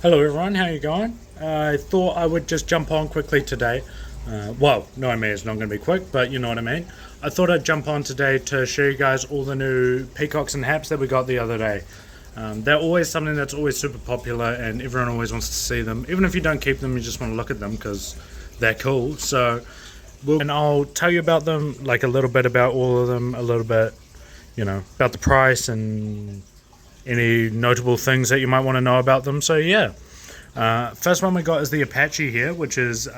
Hello everyone, how you going? I thought I would just jump on quickly today. Well, no, I mean it's not going to be quick, but you know what I mean. I thought I'd jump on today to show you guys all the new peacocks and haps that we got the other day. They're always something that's always super popular and everyone always wants to see them. Even if you don't keep them, you just want to look at them because they're cool. And I'll tell you about them, like a little bit about all of them, a little bit, about the price and any notable things that you might want to know about them. So yeah, first one we got is the Apache here, which is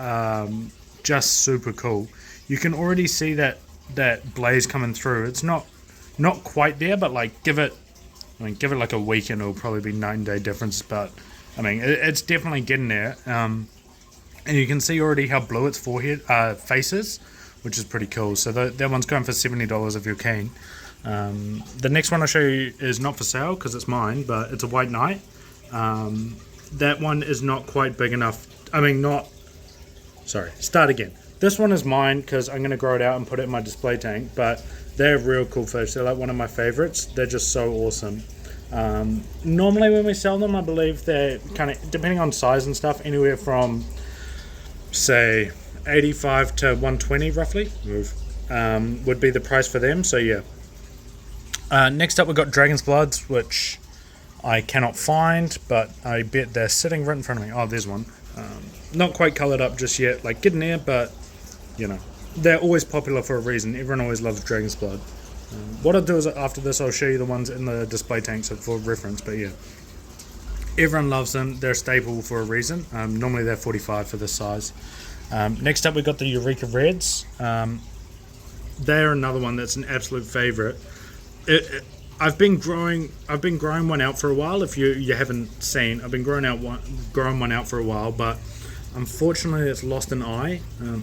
just super cool. You can already see that blaze coming through. It's not quite there, but like give it like a week and it'll probably be 9-day difference. But I mean it's definitely getting there. And you can see already how blue its forehead face is, which is pretty cool. So that one's going for $70 if you're keen. The next one I'll show you is not for sale because it's mine, but it's a white knight. That one is not quite big enough. Start again. This one is mine because I'm going to grow it out and put it in my display tank, but they're real cool fish. They're like one of my favorites. They're just so awesome. Normally when we sell them, I believe they're kind of, depending on size and stuff, anywhere from say 85 to 120 roughly would be the price for them. So yeah. Next up we've got Dragon's Bloods, which I cannot find, but I bet they're sitting right in front of me. Oh, there's one. Not quite coloured up just yet, like getting there, but they're always popular for a reason. Everyone always loves Dragon's Blood. What I'll do is after this I'll show you the ones in the display tanks for reference, but yeah. Everyone loves them. They're a staple for a reason. Normally they're 45 for this size. Next up we've got the Eureka Reds. They're another one that's an absolute favourite. I've been growing one out for a while. If you haven't seen, I've been growing one out for a while, but unfortunately it's lost an eye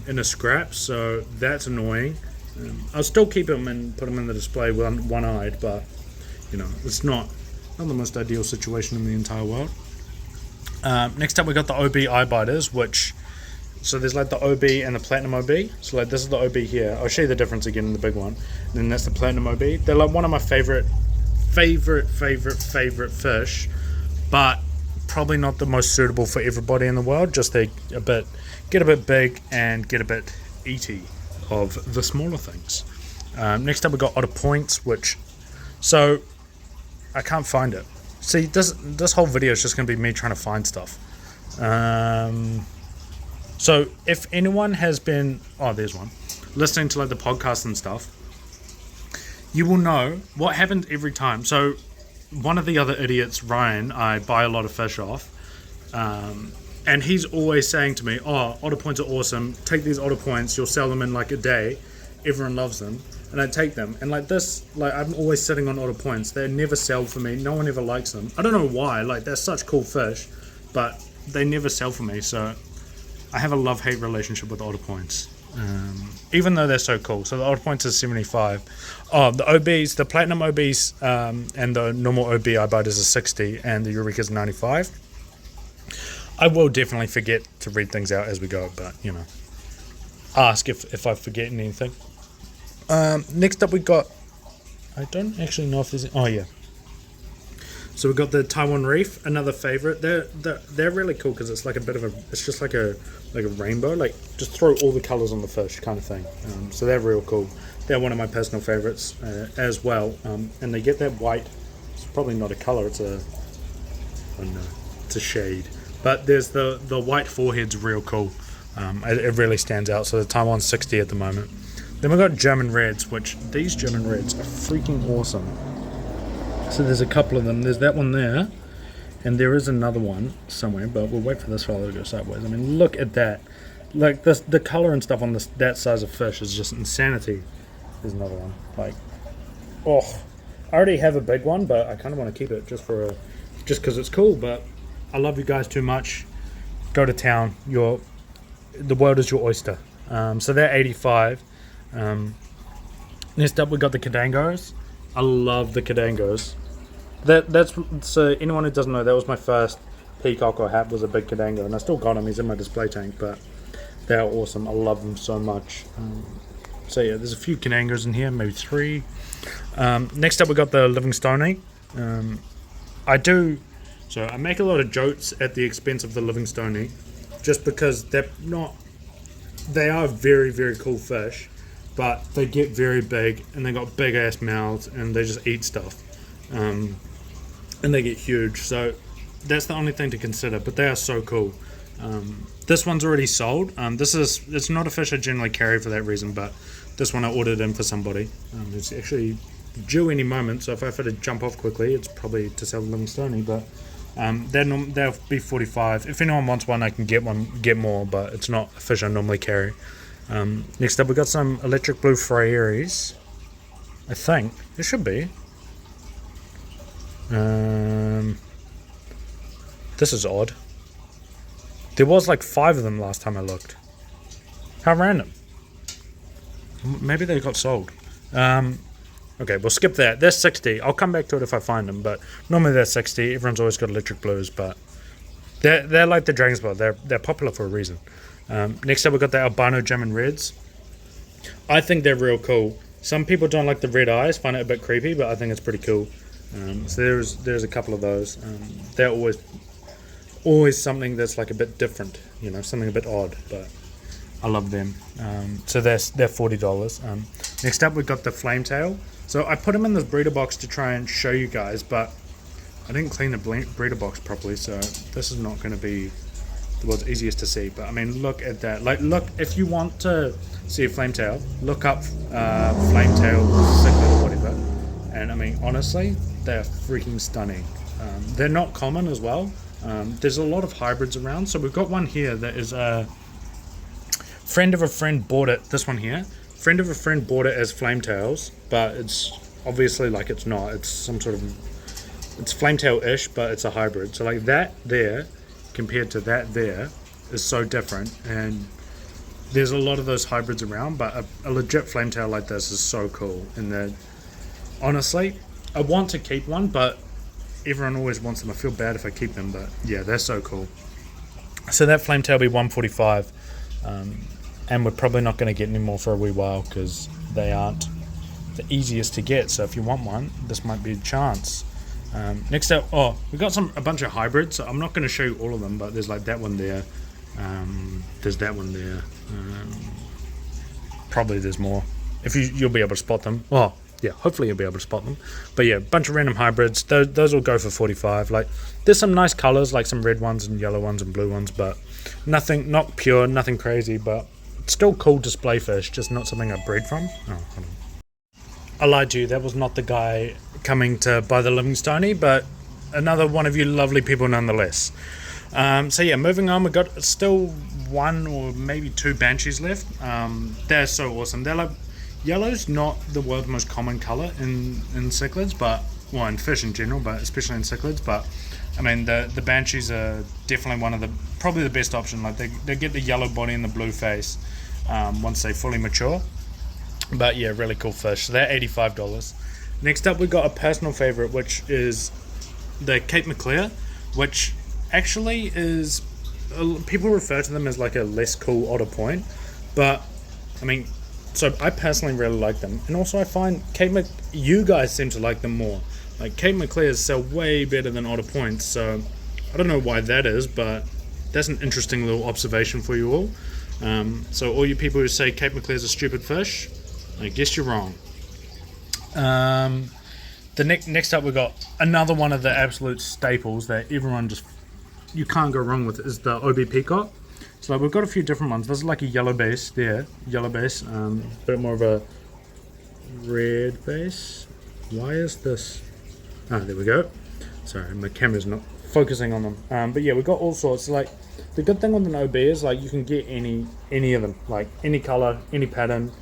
in a scrap, so that's annoying. I'll still keep them and put them in the display one-eyed, but it's not the most ideal situation in the entire world. Next up we got the OB eye biters, so there's like the OB and the Platinum OB. So like this is the OB here. I'll show you the difference again in the big one. And then that's the Platinum OB. They're like one of my favorite fish, but probably not the most suitable for everybody in the world. Just they get a bit big and get a bit eaty of the smaller things. Next up we got Otter Points, so I can't find it. See, this whole video is just going to be me trying to find stuff. So if anyone has been, there's one, listening to like the podcast and stuff, you will know what happens every time. So one of the other idiots, Ryan, I buy a lot of fish off, and he's always saying to me, otter points are awesome, take these otter points, you'll sell them in like a day, everyone loves them. And I take them, and like I'm always sitting on otter points. They never sell for me, no one ever likes them. I don't know why, like they're such cool fish, but they never sell for me, so I have a love-hate relationship with otter points, even though they're so cool. So the otter points is 75. The OBs, the Platinum OBs, and the normal OB eye biters is 60, and the Eureka is 95. I will definitely forget to read things out as we go, but ask if I forget anything. Next up we got, I don't actually know if there's, so we've got the Taiwan Reef, another favorite. They're really cool because it's like it's just like a rainbow, like just throw all the colors on the fish kind of thing. So they're real cool. They're one of my personal favorites as well. And they get that white. It's probably not a color. It's a shade. But there's the white forehead's real cool. It really stands out. So the Taiwan's 60 at the moment. Then we've got German Reds, these German Reds are freaking awesome. So there's a couple of them. There's that one there, and there is another one somewhere, but we'll wait for this fellow to go sideways. I mean, look at that. Like the color and stuff on that size of fish is just insanity. There's another one. Like, I already have a big one, but I kind of want to keep it just because it's cool. But I love you guys too much. Go to town. The world is your oyster. So they're 85. Next up we got the Cadangos. I love the Cadangos. That's so anyone who doesn't know, that was my first peacock or hap, was a big Cadango, and I still got him. He's in my display tank, but they're awesome. I love them so much. So yeah, there's a few Cadangos in here, maybe 3. Next up we got the Livingstone. I do So I make a lot of jokes at the expense of the Livingstone, just because they are very, very cool fish, but they get very big and they got big ass mouths and they just eat stuff, and they get huge. So that's the only thing to consider, but they are so cool. This one's already sold. It's not a fish I generally carry for that reason, but this one I ordered in for somebody. It's actually due any moment, so if I have to jump off quickly, it's probably to sell the Livingstone, but they'll be 45. If anyone wants one, I can get more, but it's not a fish I normally carry. Next up, we got some electric blue Frieries. I think it should be. This is odd. There was like 5 of them last time I looked. How random. Maybe they got sold. Okay, we'll skip that. They're 60. I'll come back to it if I find them, but normally they're 60. Everyone's always got electric blues, but they're like the Dragon's Blood. They're popular for a reason. Next up, we've got the albino German reds. I think they're real cool. Some people don't like the red eyes, find it a bit creepy, but I think it's pretty cool. So there's a couple of those. They're always something that's like a bit different, something a bit odd, but I love them. So they're $40. Next up, we've got the Flametail. So I put them in this breeder box to try and show you guys, but I didn't clean the breeder box properly, so this is not going to be the world's easiest to see. But I mean, look at that. Look, if you want to see a Flametail, look up Flametail Cichlid or whatever. And I mean, honestly, they're freaking stunning. They're not common as well. There's a lot of hybrids around. So we've got one here that is a friend of a friend bought it. This one here. Friend of a friend bought it as Flametails, but it's obviously it's not. It's some sort of, it's Flametail-ish, but it's a hybrid. So like that there compared to that there is so different, and there's a lot of those hybrids around, but a legit Flametail like this is so cool. And honestly, I want to keep one, but everyone always wants them. I feel bad if I keep them, but yeah, they're so cool. So that Flametail will be $145. And we're probably not going to get any more for a wee while because they aren't the easiest to get. So if you want one, this might be a chance. Next up, we've got a bunch of hybrids. So I'm not going to show you all of them, but there's like that one there. There's that one there. Probably there's more. If you'll be able to spot them. Well, yeah, hopefully you'll be able to spot them. But yeah, a bunch of random hybrids. Those will go for $45. Like, there's some nice colors, like some red ones and yellow ones and blue ones, but not pure, nothing crazy, but still cool display fish, just not something I breed from. Oh, hold on. I lied to you, that was not the guy coming to buy the Livingstone, but another one of you lovely people nonetheless. So yeah, moving on, we've got still 1 or maybe 2 banshees left. They're so awesome. They're like, yellow's not the world's most common color in cichlids, but well, in fish in general, but especially in cichlids. But I mean, the banshees are definitely probably the best option. Like they get the yellow body and the blue face once they fully mature. But yeah, really cool fish. So they're $85. Next up, we've got a personal favorite, which is the Cape Maclear, which actually is, people refer to them as like a less cool otter point, but I mean, so I personally really like them, and also I find you guys seem to like them more. Like Cape Maclears sell way better than otter points, so I don't know why that is, but that's an interesting little observation for you all. So all you people who say Cape Maclear's a stupid fish, I guess you're wrong. The next up, we've got another one of the absolute staples that you can't go wrong with, is the OB peacock. So we've got a few different ones. This is like a yellow base there, a bit more of a red base. Why is this? There we go. Sorry, my camera's not focusing on them. But yeah, we've got all sorts. Like, the good thing with an OB is like you can get any of them, like any color, any pattern.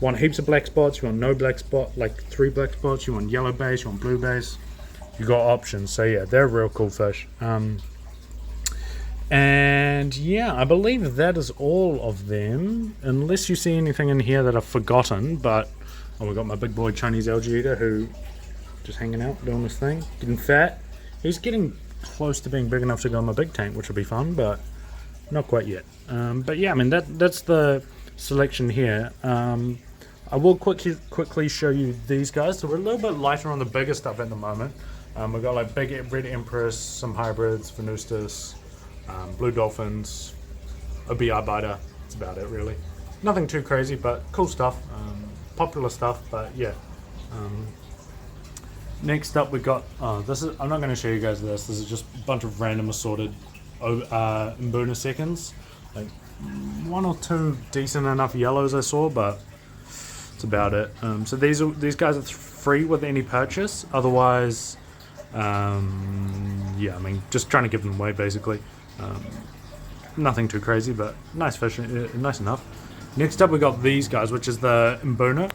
Want heaps of black spots, you want no black spot, like 3 black spots, you want yellow base, you want blue base. You got options. So yeah, they're real cool fish. And yeah, I believe that is all of them, unless you see anything in here that I've forgotten. But we got my big boy Chinese algae eater, who just hanging out doing this thing, getting fat. He's getting close to being big enough to go in my big tank, which will be fun, but not quite yet. But yeah, I mean that's the selection here. I will quickly show you these guys. So we're a little bit lighter on the bigger stuff at the moment. We've got like big red empress, some hybrids, venustus, blue dolphins, a BI biter. That's about it really. Nothing too crazy, but cool stuff. Popular stuff, but yeah. Next up we got, this is, I'm not going to show you guys this is just a bunch of random assorted Mbuna seconds. Like one or two decent enough yellows I saw, but that's about it. So these guys are free with any purchase, otherwise yeah, I mean, just trying to give them away basically. Nothing too crazy, but nice fish, nice enough. Next up we got these guys, which is the Mbuna.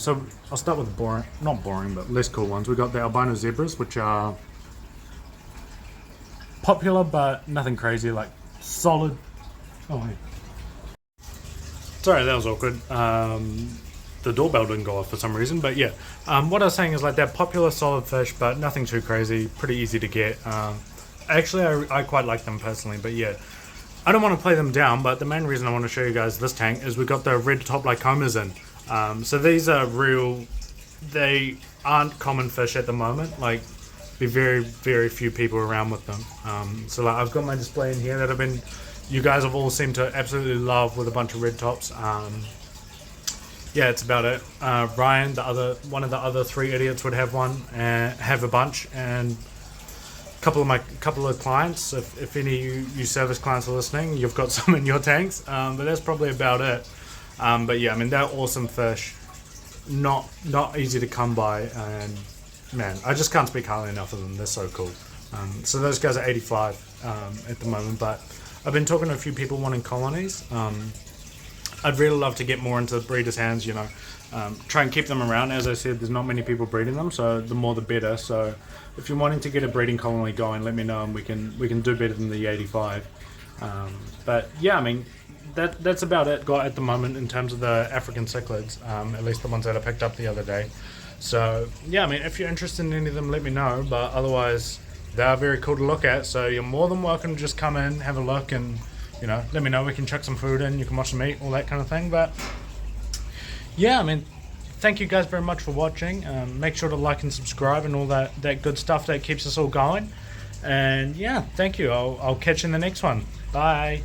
So I'll start with the not boring, but less cool ones. We got the albino zebras, which are popular, but nothing crazy, like solid. Oh, hey. Sorry, that was awkward. The doorbell didn't go off for some reason, but yeah. What I was saying is like they're popular, solid fish, but nothing too crazy, pretty easy to get. Actually, I quite like them personally, but yeah. I don't want to play them down, but the main reason I want to show you guys this tank is we got the red top lycomas in. So these are real, they aren't common fish at the moment, like be very few people around with them. So like I've got my display in here that you guys have all seemed to absolutely love with a bunch of red tops. Yeah, it's about it. Ryan, one of the other three idiots would have one, and have a bunch, and couple of clients, if any you service clients are listening, you've got some in your tanks, but that's probably about it. But yeah, I mean, they're awesome fish, not easy to come by, and man, I just can't speak highly enough of them. They're so cool. So those guys are 85 at the moment, but I've been talking to a few people wanting colonies. I'd really love to get more into the breeders' hands, you know, try and keep them around. As I said, there's not many people breeding them, so the more the better. So if you're wanting to get a breeding colony going, let me know, and we can do better than the 85. But yeah, I mean, that's about it got at the moment in terms of the African cichlids, at least the ones that I picked up the other day. So yeah, I mean, if you're interested in any of them, let me know, but otherwise they are very cool to look at, so you're more than welcome to just come in, have a look, and you know, let me know. We can chuck some food in, you can watch them eat, all that kind of thing. But yeah, I mean, thank you guys very much for watching. Make sure to like and subscribe and all that good stuff that keeps us all going. And yeah, thank you. I'll catch you in the next one. Bye.